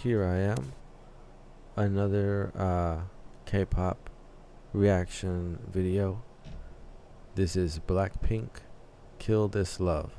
here I am, another K-pop reaction video. This is Blackpink, Kill This Love.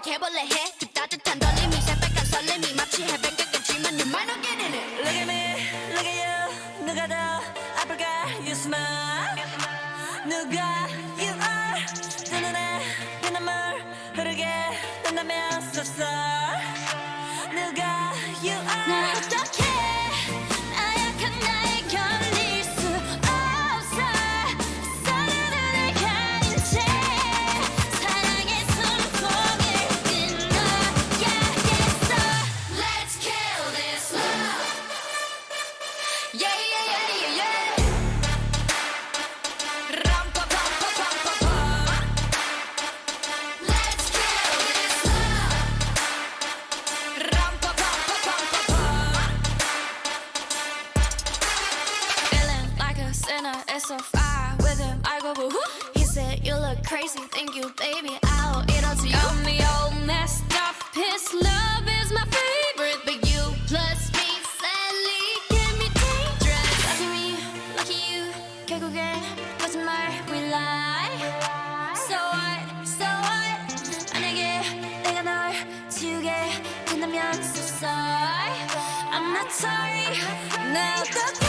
해볼래 해 그 따뜻한 떨림이 새빨간 설렘이 마치 해변가 같지만 you might not get in it. Look at me, look at you. 누가 더 아플까? You smile. 누가 you are. 내 눈에 피눈물 흐르게 된다면 so sorry. 누가 you are. 날 어떡해 나약한 나에 견딜 수 없어. 서로를 가린 채 사랑의 숨통을 it's a fire with him. I go boo hoo. He said you look crazy. Thank you, baby. I'll eat all to you. Got me all messed up. His love is my favorite, but you plus me sadly can be dangerous. Lucky me, lucky you. 결국엔 거짓말 we lie. So what? 만약에 내가 널 지우게 된다면 so sorry. I'm not sorry. 나 어떡해?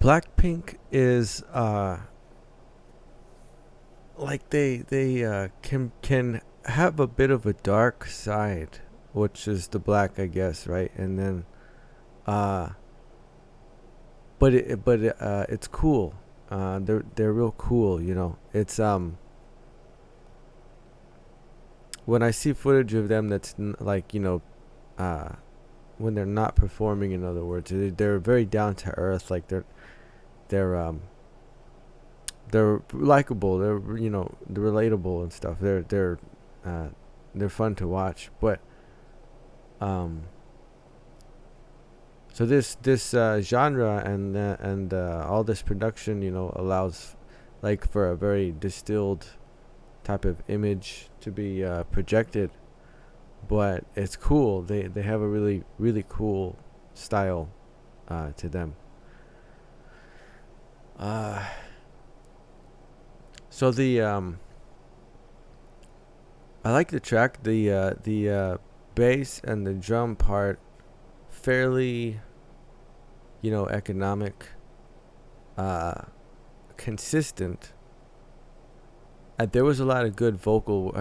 Blackpink is like they can have a bit of a dark side, which is the black, I guess, right? And then it's cool. They're real cool, you know. It's when I see footage of them that's like, you know, when they're not performing, in other words, they're very down to earth. Like they're likable. They're, you know, they're relatable and stuff. They're fun to watch. But so this genre and all this production, you know, allows like for a very distilled type of image to be projected. But it's cool. They have a really cool style to them. So the I like the track. The bass and the drum part fairly, you know, economic, consistent. There was a lot of good vocal,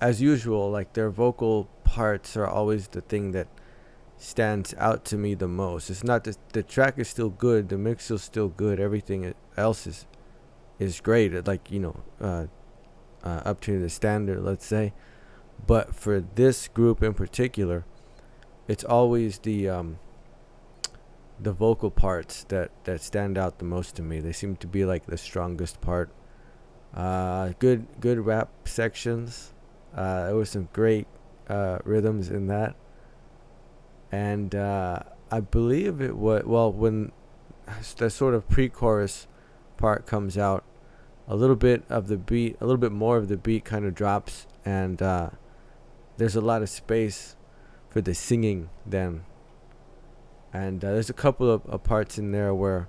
as usual. Like their vocal parts are always the thing that stands out to me the most. It's not the track is still good, the mix is still good, everything else is is great. Like, up to the standard, let's say. But for this group in particular, it's always the vocal parts that stand out the most to me. They seem to be like the strongest part. Good rap sections. There was some great rhythms in that, and I believe it was, well, when the sort of pre-chorus part comes out, a little bit more of the beat kind of drops, and there's a lot of space for the singing then. And there's a couple of parts in there where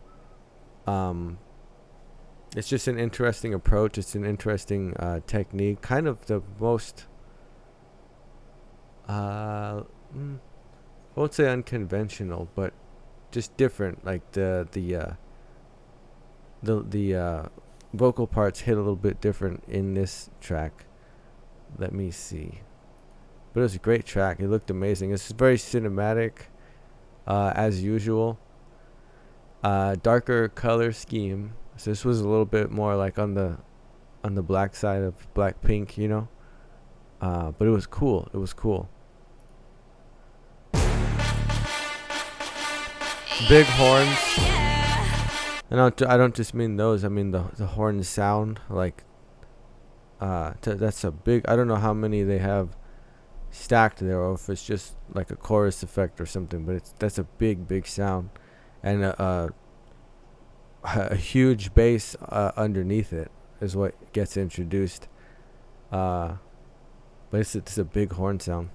it's just an interesting approach. It's an interesting technique. Kind of the most, I won't say unconventional, but just different. Like the vocal parts hit a little bit different in this track. Let me see. But it was a great track. It looked amazing. It's very cinematic, as usual. Darker color scheme. So this was a little bit more like on the black side of Blackpink, but it was cool. It was cool. Big horns. And I don't just mean those. I mean the horn sound. Like, that's a big. I don't know how many they have stacked there, or if it's just like a chorus effect or something. But that's a big sound, and a huge bass underneath it is what gets introduced. But it's a big horn sound.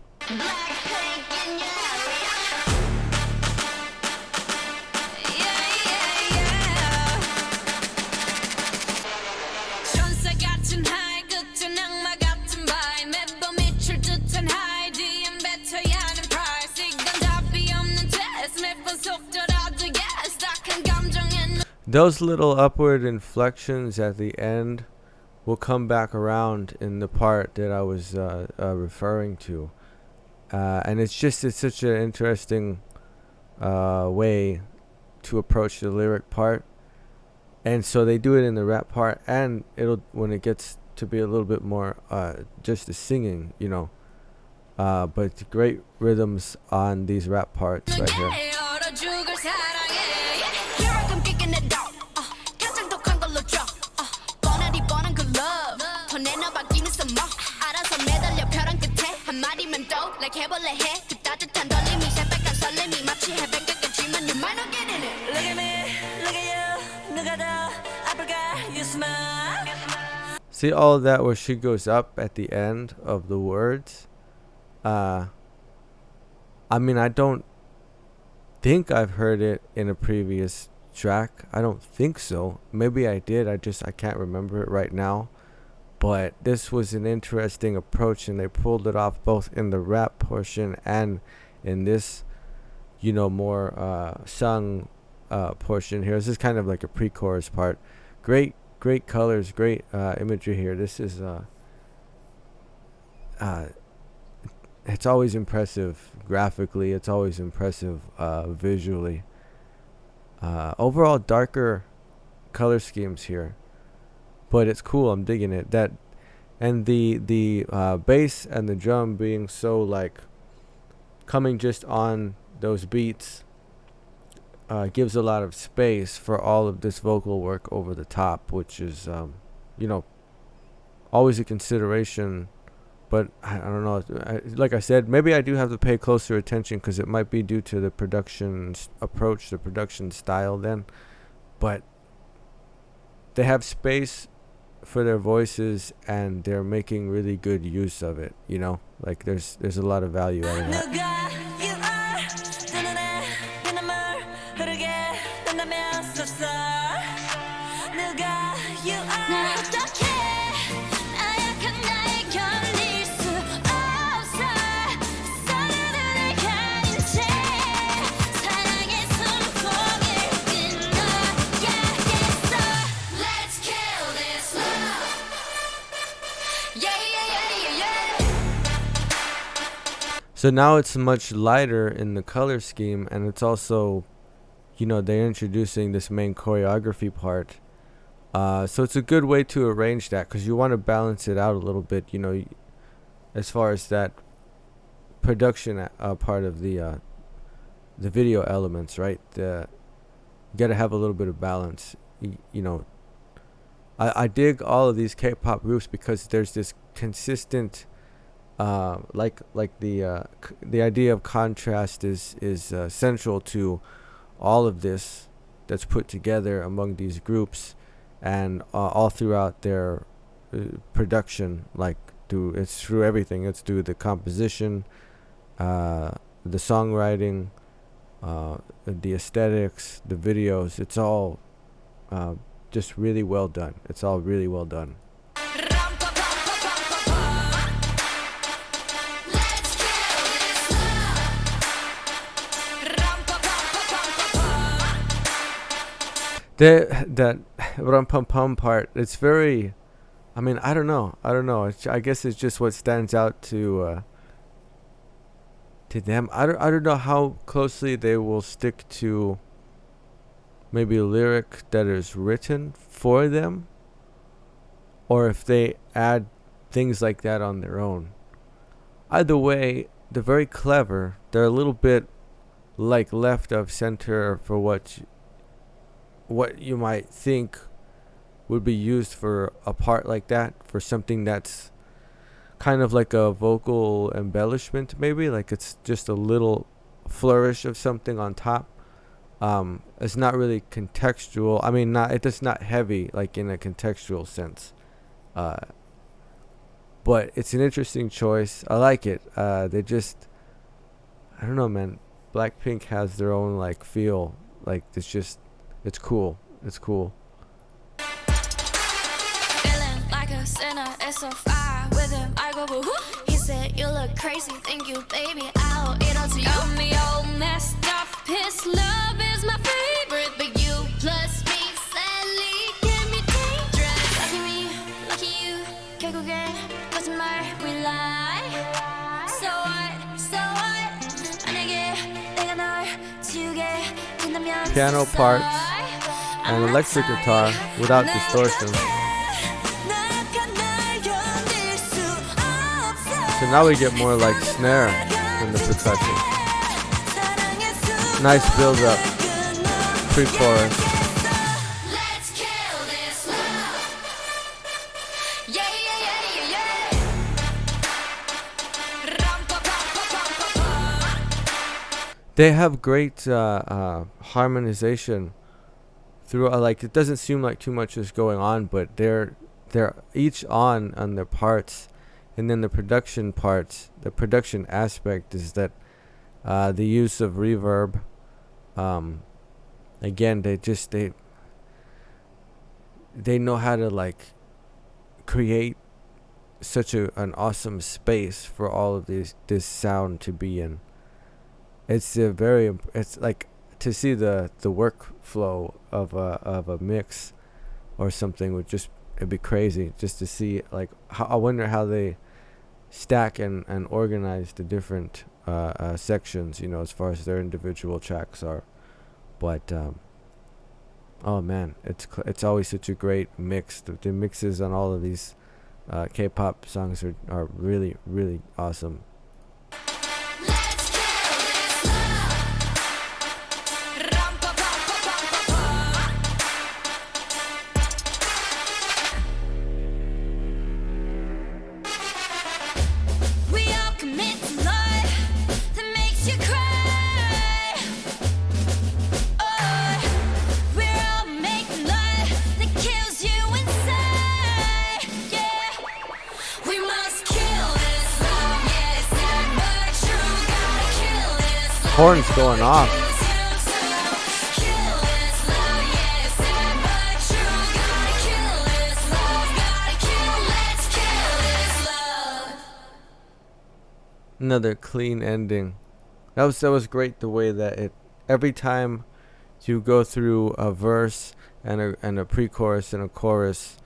Those little upward inflections at the end will come back around in the part that I was referring to. And it's such an interesting way to approach the lyric part. And so they do it in the rap part, and when it gets to be a little bit more just the singing, but great rhythms on these rap parts right here. See all of that where she goes up at the end of the words? I mean, I don't think I've heard it in a previous track. I don't think so. Maybe I did. I can't remember it right now. But this was an interesting approach, and they pulled it off both in the rap portion and in this, more sung portion here. This is kind of like a pre-chorus part. Great colors, great imagery here. This is it's always impressive graphically. It's always impressive visually. Overall, darker color schemes here, but it's cool. I'm digging it. And the bass and the drum being so like coming just on those beats gives a lot of space for all of this vocal work over the top, which is always a consideration. But I don't know. Like I said, maybe I do have to pay closer attention because it might be due to the production approach, the production style then. But they have space for their voices, and they're making really good use of it. Like there's a lot of value out of that. So now it's much lighter in the color scheme, and it's also, they're introducing this main choreography part So it's a good way to arrange that because you want to balance it out a little bit, as far as that production part of the video elements, right? You gotta have a little bit of balance. I dig all of these K-pop groups because there's this consistent, the idea of contrast is central to all of this that's put together among these groups, and all throughout their production, it's through everything. It's through the composition, the songwriting, the aesthetics, the videos. It's all just really well done. It's all really well done. That rum pum pum part, it's very, I don't know. I guess it's just what stands out to them. I don't know how closely they will stick to maybe a lyric that is written for them, or if they add things like that on their own. Either way, they're very clever. They're a little bit left of center for what you might think would be used for a part like that, for something that's kind of like a vocal embellishment, maybe it's just a little flourish of something on top. It's not really contextual. It's not heavy in a contextual sense, but it's an interesting choice. I like it. I don't know, man. Blackpink has their own feel. It's cool. It's cool. Feeling like a sinner, it's so far with him. I go boo. He said you look crazy, thank you, baby. I'll eat all to you. Got me all messed up. His love is my favorite, but you plus me sadly can be dangerous. Lucky you, can't go get what's my we lie. So what? 내가 널 지우게 된다면 Piano parts and electric guitar without distortion. So now we get more snare in the percussion. Nice build up, pre-chorus. They have great harmonization through. It doesn't seem like too much is going on, but they're each on their parts, and then the production parts. The production aspect is that the use of reverb. Again, they know how to create such an awesome space for all of this sound to be in. It's to see the workflow of a mix or something it'd be crazy just to see I wonder how they stack and organize the different sections, as far as their individual tracks are. But oh man, it's always such a great mix. The mixes on all of these K-pop songs are really, really awesome. Horns going off. Another clean ending. That was great, the way that every time you go through a verse and a pre-chorus and a chorus,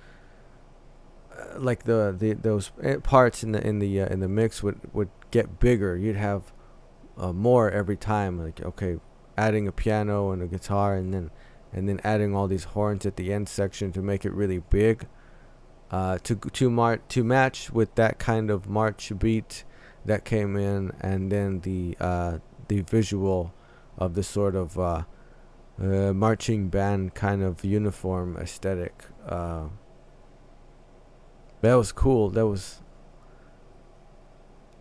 those parts in the mix would get bigger. You'd have more every time, adding a piano and a guitar, and and then adding all these horns at the end section to make it really big. To match with that kind of march beat that came in, and then the visual of the sort of marching band kind of uniform aesthetic. That was cool. That was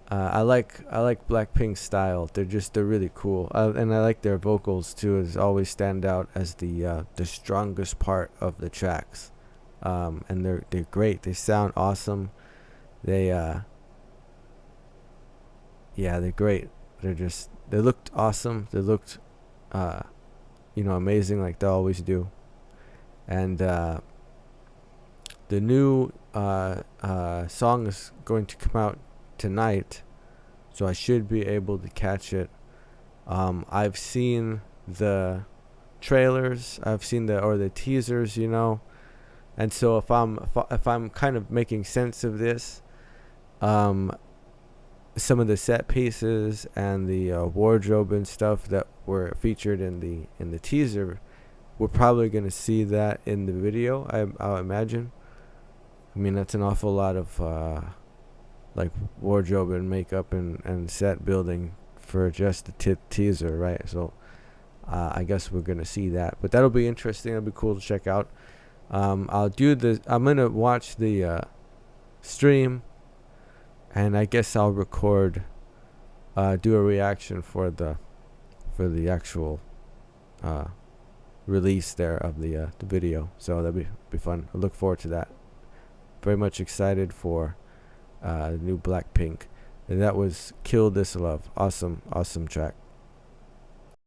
I like Blackpink's style. They're really cool, and I like their vocals too. As always stand out as the strongest part of the tracks, and they're great. They sound awesome. They yeah, they're great. They looked awesome. They looked amazing like they always do. And the new song is going to come out tonight, so I should be able to catch it. I've seen the trailers, I've seen the teasers, and so if I'm kind of making sense of this, some of the set pieces and the wardrobe and stuff that were featured in the teaser, we're probably gonna see that in the video. I'll imagine. I mean, that's an awful lot of like wardrobe and makeup and set building for just the teaser, right? So I guess we're gonna see that, but that'll be interesting. It'll be cool to check out. I'm gonna watch the stream, and I guess I'll record, do a reaction for the actual release there of the video. So that'll be fun. I look forward to that. Very much excited for the new Blackpink, and that was "Kill This Love." Awesome track.